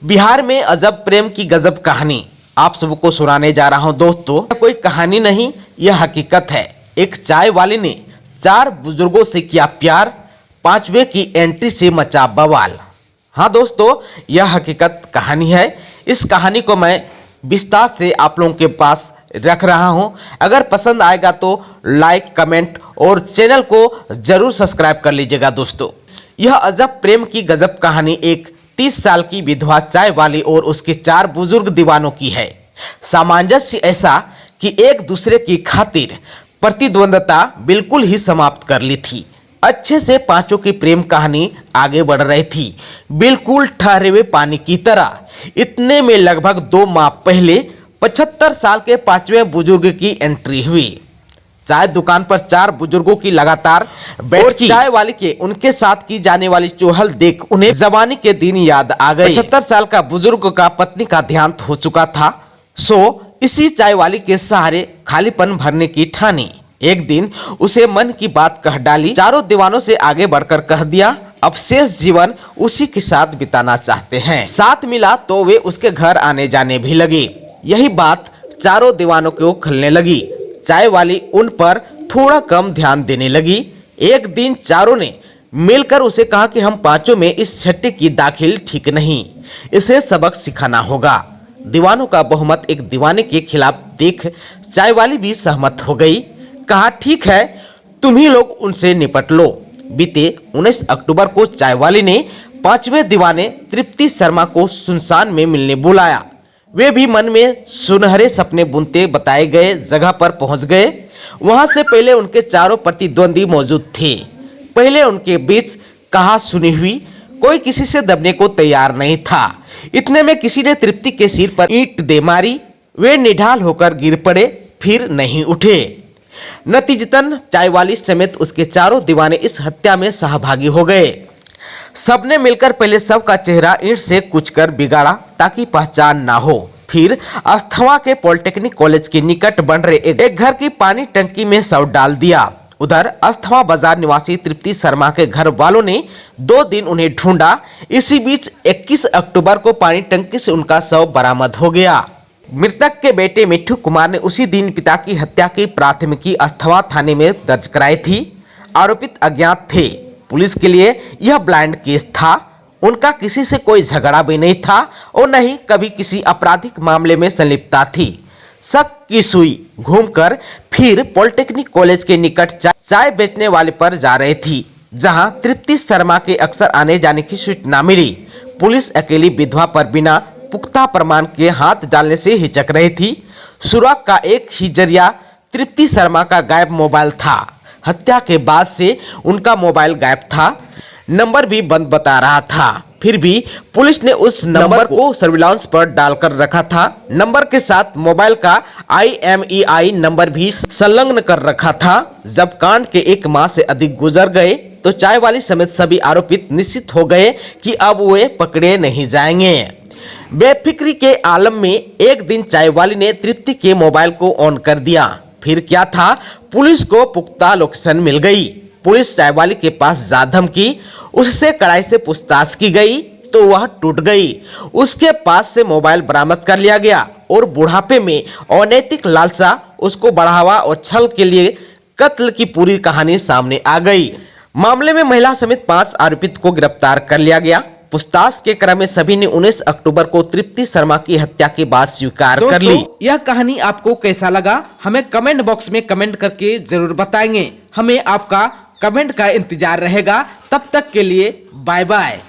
बिहार में अजब प्रेम की गजब कहानी आप सबको सुनाने जा रहा हूं दोस्तों। यह कोई कहानी नहीं, यह हकीकत है। एक चाय वाले ने 4 बुजुर्गों से किया प्यार, 5वें की एंट्री से मचा बवाल। हाँ दोस्तों, यह हकीकत कहानी है। इस कहानी को मैं विस्तार से आप लोगों के पास रख रहा हूं। अगर पसंद आएगा तो लाइक, कमेंट और चैनल को जरूर सब्सक्राइब कर लीजिएगा दोस्तों। यह अजब प्रेम की गजब कहानी एक 30 साल की विधवा चाय वाली और उसके 4 बुजुर्ग दीवानों की है। सामंजस्य ऐसा कि एक दूसरे की खातिर प्रतिद्वंदता बिल्कुल ही समाप्त कर ली थी। अच्छे से पांचों की प्रेम कहानी आगे बढ़ रही थी, बिल्कुल ठहरे हुए पानी की तरह। इतने में लगभग 2 माह पहले 75 साल के 5वें बुजुर्ग की एंट्री हुई। चाय दुकान पर 4 बुजुर्गों की लगातार बैठ की चाय वाले के उनके साथ की जाने वाली चोहल देख उन्हें जवानी के दिन याद आ गए। 75 साल का बुजुर्ग का पत्नी का देहांत हो चुका था, सो इसी चाय वाली के सहारे खालीपन भरने की ठानी। एक दिन उसे मन की बात कह डाली। चारों दीवानों से आगे बढ़कर कह दिया, अब शेष जीवन उसी के साथ बिताना चाहते हैं। साथ मिला तो वे उसके घर आने जाने भी लगे। यही बात चारों दीवानों को खलने लगी। चाय वाली उन पर थोड़ा कम ध्यान देने लगी। एक दिन चारों ने मिलकर उसे कहा कि हम पांचों में इस छठे की दाखिल ठीक नहीं, इसे सबक सिखाना होगा। दीवानों का बहुमत एक दीवाने के खिलाफ देख चाय वाली भी सहमत हो गई। कहा, ठीक है, तुम ही लोग उनसे निपट लो। बीते 19 अक्टूबर को चाय वाली ने 5वें दीवाने तृप्ति शर्मा को सुनसान में मिलने बुलाया। वे भी मन में सुनहरे सपने बुनते बताए गए जगह पर पहुंच गए। वहां से पहले उनके चारों प्रतिद्वंदी मौजूद थे। पहले उनके बीच कहा सुनी हुई, कोई किसी से दबने को तैयार नहीं था। इतने में किसी ने तृप्ति के सिर पर ईंट दे मारी। वे निढाल होकर गिर पड़े, फिर नहीं उठे। नतीजतन चाय वाली समेत उसके चारों दीवाने इस हत्या में सहभागी हो गए। सबने मिलकर पहले सबका चेहरा ईंट से कुचकर बिगाड़ा ताकि पहचान ना हो। फिर अस्थवा के पॉलिटेक्निक कॉलेज के निकट बन रहे एक घर की पानी टंकी में शव डाल दिया। उधर अस्थवा बाजार निवासी तृप्ति शर्मा के घर वालों ने 2 दिन उन्हें ढूंढा। इसी बीच 21 अक्टूबर को पानी टंकी से उनका शव बरामद हो गया। मृतक के बेटे मिट्ठू कुमार ने उसी दिन पिता की हत्या की प्राथमिकी अस्थवा थाने में दर्ज कराई थी। आरोपित अज्ञात थे। पुलिस के लिए यह ब्लाइंड केस था। उनका किसी से कोई झगड़ा भी नहीं था और न ही कभी किसी आपराधिक मामले में संलिप्तता थी। शक की सुई घूमकर फिर पॉलिटेक्निक कॉलेज के निकट चाय बेचने वाले पर जा रही थी, जहां तृप्ति शर्मा के अक्सर आने जाने की सूचना मिली। पुलिस अकेली विधवा पर बिना पुख्ता प्रमाण के हाथ डालने से हिचक रही थी। सुराग का एक ही जरिया तृप्ति शर्मा का गायब मोबाइल था। हत्या के बाद से उनका मोबाइल गायब था, नंबर भी बंद बता रहा था। फिर भी पुलिस ने उस नंबर को सर्विलांस पर डालकर रखा था। नंबर के साथ मोबाइल का IMEI नंबर भी संलग्न कर रखा था। जब कांड के 1 माह से अधिक गुजर गए तो चाय वाली समेत सभी आरोपित निश्चित हो गए कि अब वे पकड़े नहीं जाएंगे। बेफिक्री के आलम में एक दिन चाय वाली ने तृप्ति के मोबाइल को ऑन कर दिया। फिर क्या था, पुलिस को पुख्ता लोकेशन मिल गई। पुलिस चाय वाली के पास जा धमकी, उससे कड़ाई से पूछताछ की गई तो वह टूट गई। उसके पास से मोबाइल बरामद कर लिया गया और बुढ़ापे में अनैतिक लालसा, उसको बढ़ावा और छल के लिए कत्ल की पूरी कहानी सामने आ गई। मामले में महिला समेत 5 आरोपित को गिरफ्तार कर लिया गया। पूछताछ के क्रम में सभी ने 19 अक्टूबर को तृप्ति शर्मा की हत्या के बाद स्वीकार कर ली। यह कहानी आपको कैसा लगा, हमें कमेंट बॉक्स में कमेंट करके जरूर बताएंगे। हमें आपका कमेंट का इंतजार रहेगा। तब तक के लिए बाय बाय।